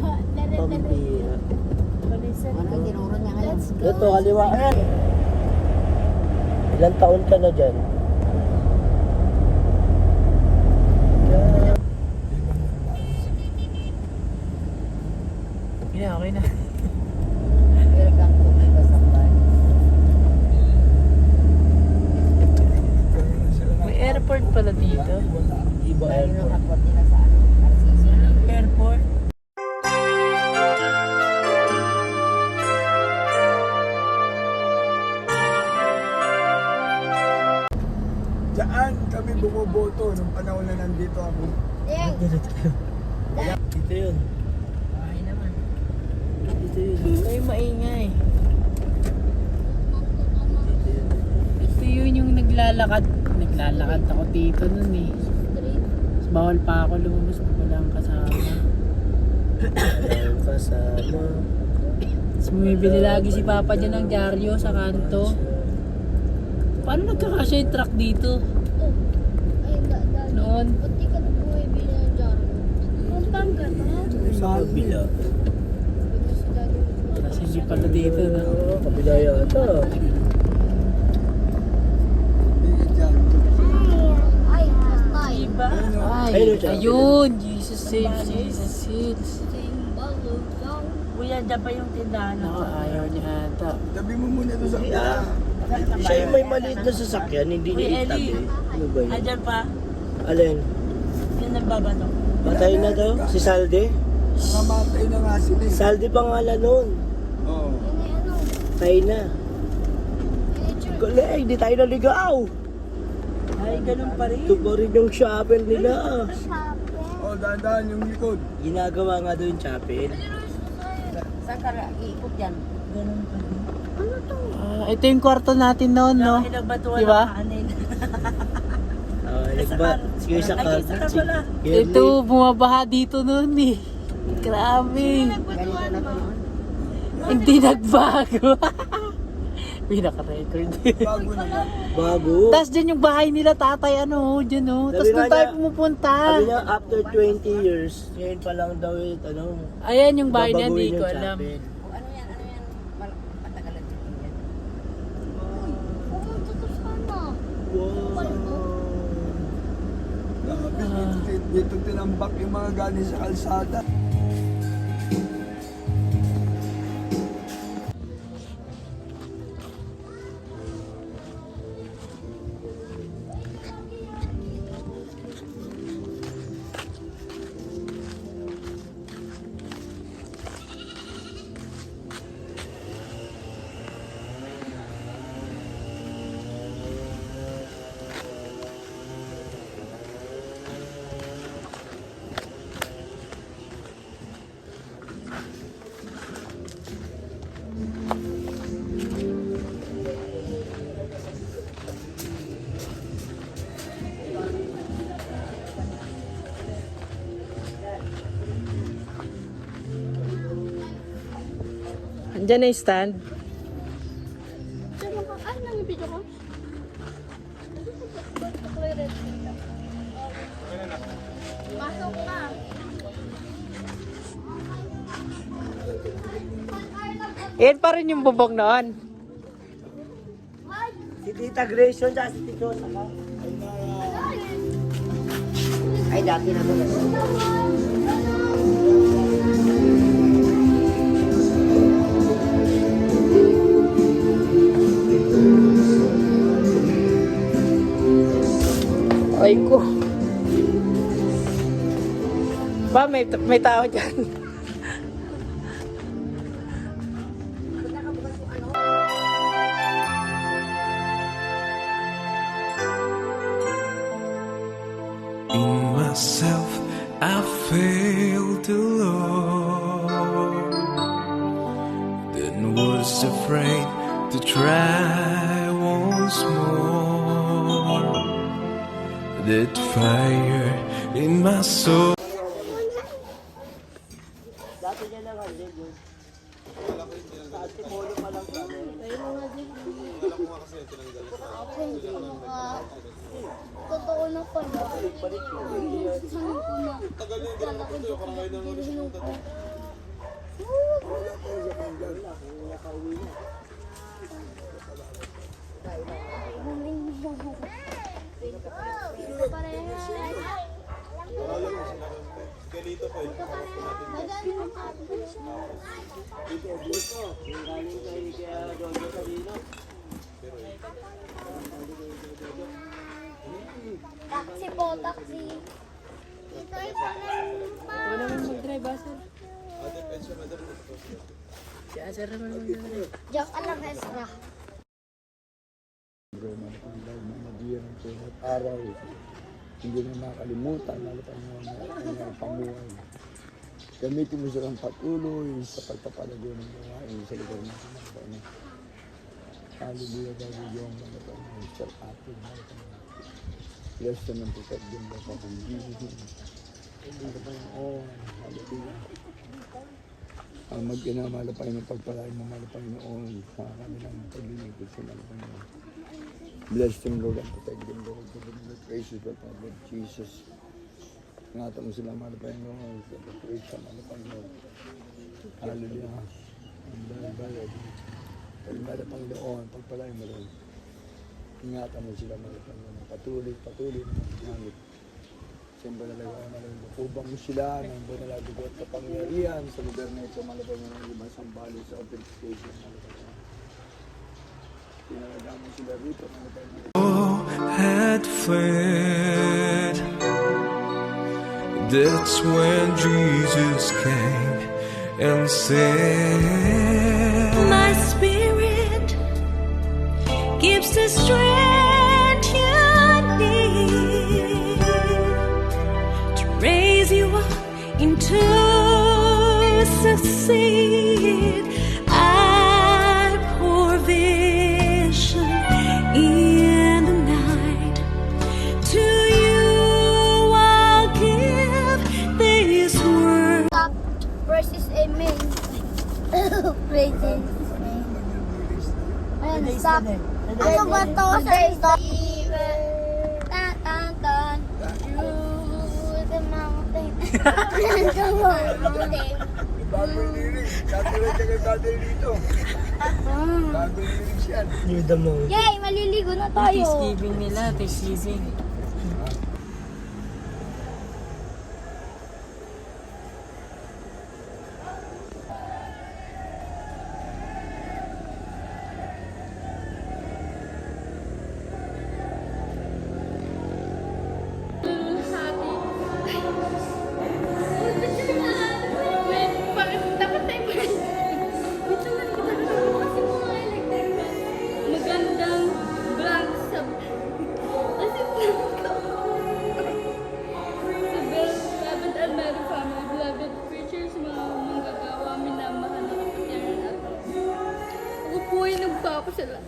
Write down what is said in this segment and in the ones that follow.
Pambira. Ano yung tinuro niya ngayon? Ito, kaliwa. Ayan. Ilang taon ka na dyan? Okay na. Welcome to my Basakban. May airport pala dito. Iba Tayo airport. nakakwat nila sa ano, RCC. Airport? Diyan kami bumoboto nung panahon na nandito ako. Dito tayo. Dito yun. Ay naman. Dito yun. Ay, maingay. Dito yun. Ito yun yung naglalakad. Naglalakad ako dito nun eh. Mas bawal pa ako lumabas na walang kasama. Walang kasama. Tapos bumibili lagi si Papa dyan ng dyaryo sa kanto. Paano nagkakasya yung truck dito? Noon. Ba't di ka bumibili ng jar? Puntang ka na. Sa kabila. Kasi hindi pala dito na. Kabila yata. Ay, basta eh. Diba? Ay, Ayun siya. ayun. Jesus saves, Jesus heals. Balog daw. Kuya, dyan pa yung tindahan Ako, ayaw niya ata. Tabi mo muna doon sa Yeah. Siya yung may maliit na sasakyan, hindi Uy, niya itabi. Ellie. Ano ba yun? Andyan pa, Alin? yung nagbabato. Patay na daw? Si Salde? Nakamatay na nga sila eh. Salde pangalan nun. Oo. Yun ay ano. Patay na. Yun ay church. Galing, di tayo naligaw. Ay, ganun pa rin. Ito pa rin yung chapel nila. Oh, dahan-dahan yung likod. Ginagawa nga doon yung chapel. Saan ka iikot yan? Ganun pa rin. Ito yung kwarto natin noon, no? Inagbatuan Diba? ng kanin. Sige sa Ay, isa ka pala. Ito, bumabaha dito noon eh. Grabe. Ganito na to noon. Hindi nagbago. Pinaka-record. Bago na yan. Bago. Tapos dyan yung bahay nila tatay, ano, dyan oh. Tapos Sabi doon nga tayo niya- pumupunta. Sabi niya, after 20 years, ngayon pa lang daw yung Ayan yung bahay niya, babaguhin hindi ko yung alam. chapel. O, ano yan? Matagalan din yan. Pumunta to sana. Wow. Grabe, dito tinambak yung mga galing sa kalsada. Andyan na yung stand. Diyan ka. Ay, nangibidyo ko. Pasok na. Yan pa rin yung bubong noon. Si Tita Grace yun, tsaka si Tito Saka. Ay, dati na to. Ay ko. Ba, may tao dyan. In myself, I failed the Lord. Then was afraid to try once more. That fire in my soul. Dati niya lang ang leg yun. Sa Antipolo pa lang kami. Totoo na pala. Saan ko na? Kala ko dito. Bilhin ko. Wala po sa panggal. Nakauwi na. Dito, yung galing kaya Jojo Salino. Taxi po, taxi. Ito ay Wala naman mag-drive, Asar. Si Asar naman mag-drive. Joke alam extra. Bro, manapanggal, mamagyan ng tunat araw. Hindi na makalimutan, lalo pa ng pamuhay. Gamitin mo silang patuloy sa pagpapalago ng gawain sa lugar ng Panginoon. Hallelujah, Daddy Diyong, mga Panginoon, sa ating mga Panginoon. Bless them and protect them, Lord, from Jesus. Mga Panginoon, hallelujah. Ang mag-ina, mahal na Panginoon, pagpalain mo, mahal na Panginoon, sa kanilang paglilingkod sa mahal na Panginoon. Bless them, Lord, and protect them, Lord, for the Lord, gracious, Lord, Jesus. Ingatan mo sila, mahal na Panginoon, sa pag-praise sa mahal na Panginoon. Hallelujah. Ang dahil-bayad. Mahal na Panginoon, pagpalain mo, Lord. Ingatan mo sila, mahal na Panginoon. Patuloy na maghanggit. Siyempre talaga, mahal na upang mo sila ng banalabi ko at kapangyarihan sa lugar na ito, mahal na Panginoon, ng ibang sambali sa authentication, mahal na Panginoon. Pinalaga mo sila rito, mahal na Panginoon. Had fled. That's when Jesus came and said, My spirit gives the strength you need to raise you up into succeed. I pour vision in the night. To you I'll give this word. Versus amen. Praises. Ayan, stop. Ano ba to? Stop. Tan, tan, tan. To the mountain. Come on, mountain. Bagong lyrics. Katulad niya kay Brother dito. Bagong lyrics yan. Near the mall. Yay, maliligo na tayo. Thanksgiving nila, Thanksgiving. Magandang vlog sa kasi sa beloved Almero family, beloved preachers, mga manggagawa, minamahal na kapatiran at ako po ay nagpapasalamat.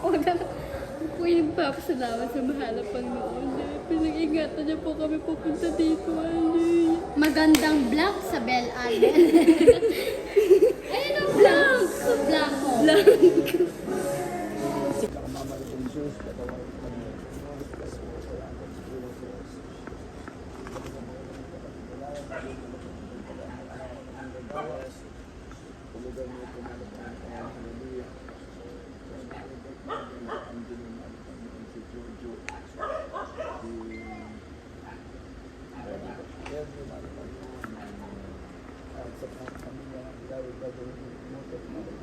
Ako po ay nagpapasalamat sa mahal na Panginoon. Pinag-ingatan niya po kami pupunta dito. Magandang vlog sa Bel Allen. Ayun ang vlog! Vlog ko. Kakamama ng Jesus, katawag ng Panginoon. Tulugan mo ito, mahal na Panginoon. Hallelujah. Ang Panginoon si Jojo. Every mahal na Panginoon. At sa pamilya, ilawid ba doon mo ito, mahal na Panginoon.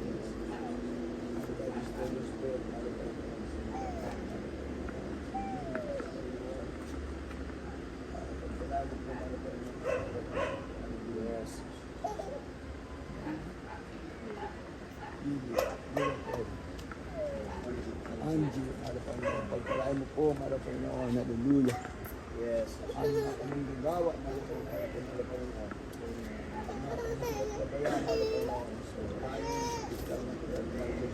Angie, Panginoon, pagpalain mo po, Panginoon, hallelujah. Yes. Ang mga kaming gagawa, Panginoon.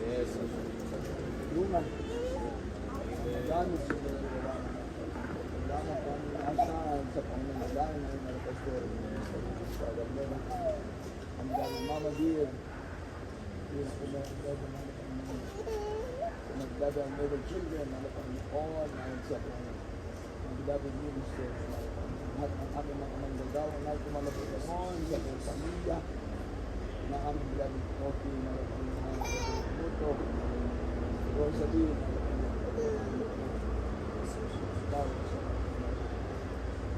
Yes. Lungan. Nagamit sila ng Salamat po ang asahan sa pangangalain ng mga pastor. Sa ganda ang daming Mama Dear. Yung nagdada ang little children, Panginoon, and sa ang beloved minister, lahat ng aming mga manggagawa na Panginoon, sa pamilya, na aming beloved coffee, malapang mga puto. Siguro sabihin,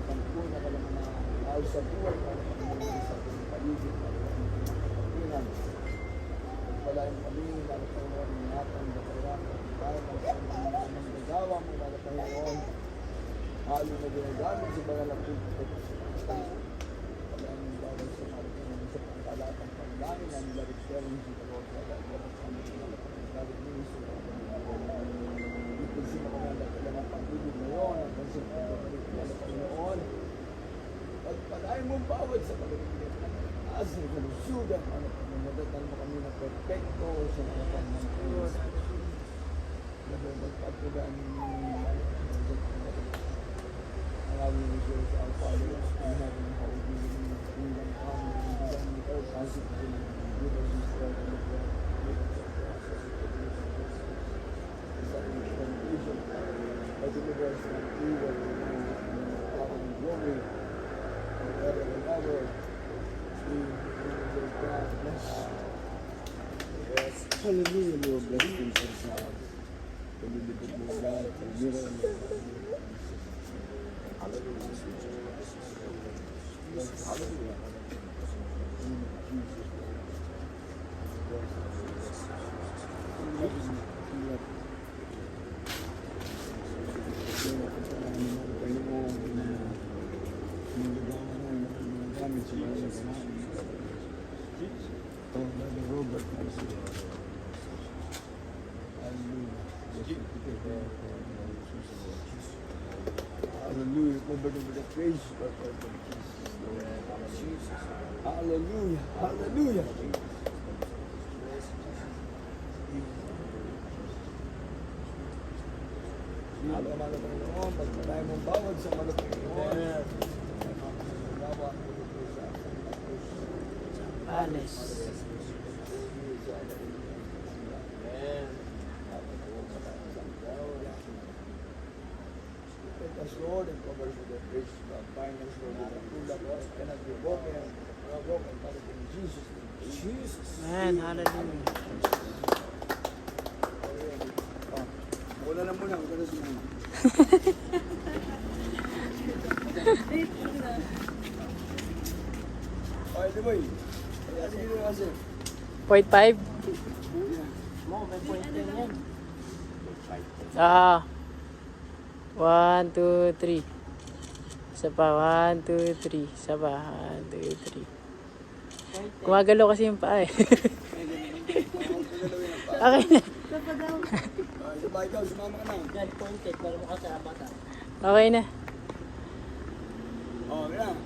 pagpuna ka lang na ayos sa buhay, para pagpuna sa ating paligid, para pagpunan. Pagpalain kami, lalo Panginoon, ingatan, batayan, para ng nagawa mo, lalo Panginoon, halo na ginagamit sa banal na pulpit. Pagpalain ng bawal sa Panginoon, sa pangkalatang pagdami na nilalit pero hindi sa Lord, lalo sa amin, lalo pagkalit mo, sa Panginoon. Ipisin ako ng lagyan ng pag-ibig ngayon, at ang sa pagkabalik na sa Panginoon. Pagpalain mo bawat sa pagkabalik na asal kalusugan, ano pagmamadatan mo kami na perfecto sa mga pangmangkos. Labi magpatugan ang aming Diyos, our Father, in heaven, hallowed be your name, kingdom come, your will be done on earth as it is in heaven. Give us this day our daily bread, forgive us our trespasses, as we forgive our trespasses. Set us from evil, but deliver us from evil, and power and glory, forever and ever. Hallelujah, Lord, bless you for God. Pagdibig mo, God, pagbira mo. Hallelujah. Hallelujah. Robert, hallelujah, covered over the praise, Lord, Jesus. Hallelujah, hallelujah. Hallelujah, Panginoon, pagpalain mong bawat sa Panginoon. Palace. Us, Lord, and cover us with the grace of God. Bind us, Lord, with the rule of us cannot be broken. Broken, Father, in Jesus' name. Jesus. Man, hallelujah. Wala na muna, wala na sila. Okay, di ba eh? Kaya sige na kasi. 0.5? Mo, may point din yan. Ah. 1, 2, 3. Isa pa, 1, 2, 3. Isa pa, 1, 2, 3. Gumagalaw kasi yung paa eh. Okay na. Sabay ikaw, sumama ka na. Yan, pointed, para makasama ka. Okay na. Oh, yan.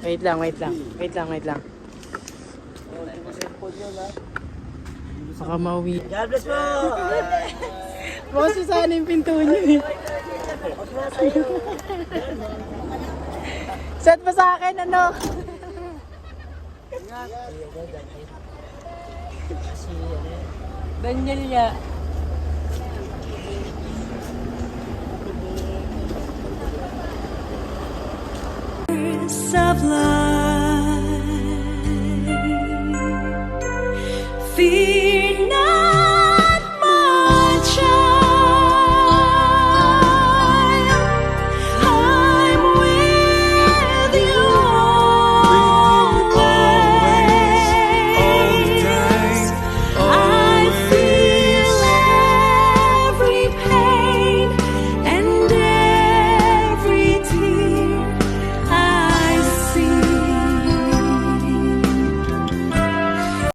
Wait lang. Wait lang. Oh, hindi mo cellphone yun, ha? Baka mauwi. God bless po! Baka susana yung pinto niyo eh. Set pa sa akin, ano? Kasi, ano yan? Daniel niya. Of life. Feel